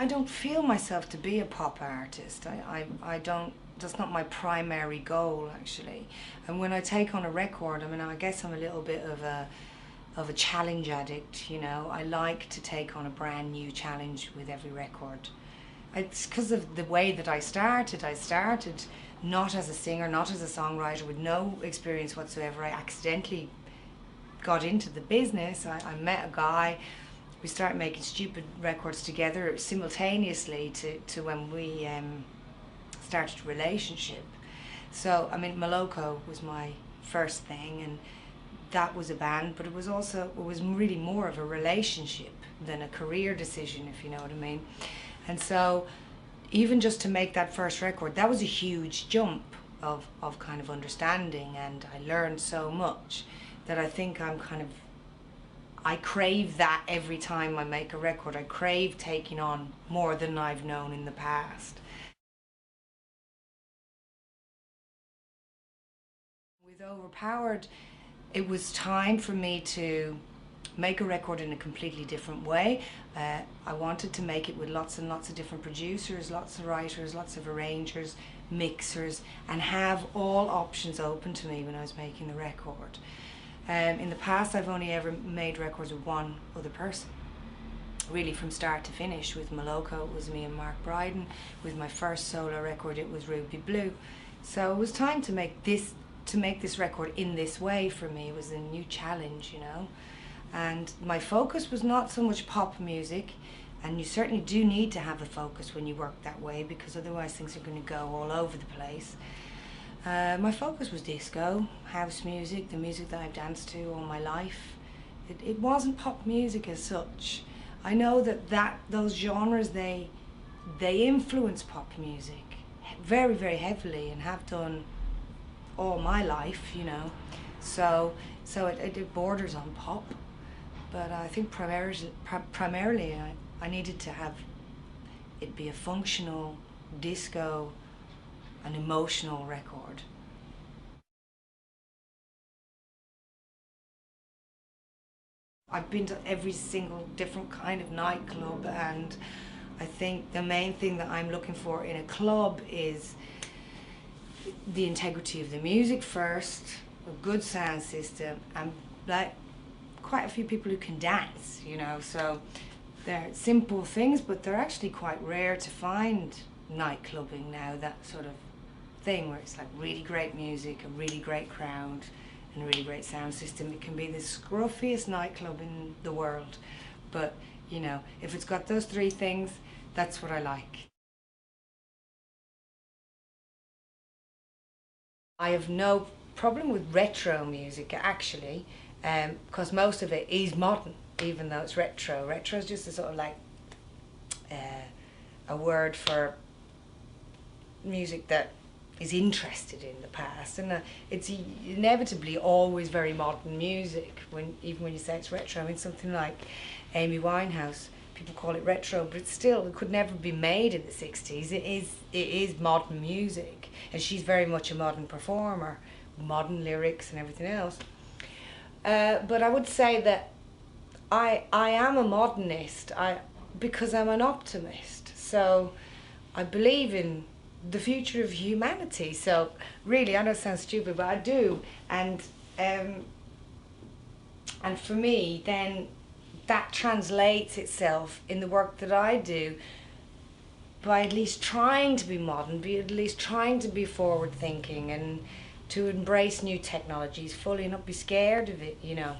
I don't feel myself to be a pop artist. I don't, that's not my primary goal actually. And when I take on a record, I mean, I guess I'm a little bit of a challenge addict, you know. I like to take on a brand new challenge with every record. It's because of the way that I started. I started not as a singer, not as a songwriter, with no experience whatsoever. I accidentally got into the business. I met a guy. We started making stupid records together simultaneously to when we started a relationship. So, I mean, Moloko was my first thing, and that was a band, but it was really more of a relationship than a career decision, if you know what I mean. And so, even just to make that first record, that was a huge jump of kind of understanding, and I learned so much that I think I crave that every time I make a record. I crave taking on more than I've known in the past. With Overpowered, it was time for me to make a record in a completely different way. I wanted to make it with lots and lots of different producers, lots of writers, lots of arrangers, mixers, and have all options open to me when I was making the record. In the past, I've only ever made records with one other person, really from start to finish. With Moloko, it was me and Mark Bryden. With my first solo record, it was Ruby Blue. So it was time to make this record in this way for me. It was a new challenge, you know. And my focus was not so much pop music, and you certainly do need to have a focus when you work that way, because otherwise things are going to go all over the place. My focus was disco, house music, the music that I've danced to all my life. It wasn't pop music as such. I know that those genres, they influence pop music very, very heavily, and have done all my life, you know. So it borders on pop. But I think primarily I needed to have it be a functional disco, an emotional record. I've been to every single different kind of nightclub, and I think the main thing that I'm looking for in a club is the integrity of the music first, a good sound system, and like quite a few people who can dance, you know. So they're simple things, but they're actually quite rare to find nightclubbing now, that sort of thing where it's like really great music, a really great crowd, and a really great sound system. It can be the scruffiest nightclub in the world, but you know, if it's got those three things, that's what I like. I have no problem with retro music actually, because most of it is modern, even though it's retro. Retro is just a sort of like a word for music that is interested in the past, and it's inevitably always very modern music. Even when you say it's retro, I mean something like Amy Winehouse, people call it retro, but it could never be made in the 60s. It is modern music, and she's very much a modern performer, modern lyrics and everything else. But I would say that I am a modernist because I'm an optimist. So I believe in the future of humanity. So really, I know it sounds stupid, but I do. And for me, then that translates itself in the work that I do by at least trying to be modern, at least trying to be forward thinking, and to embrace new technologies fully and not be scared of it, you know.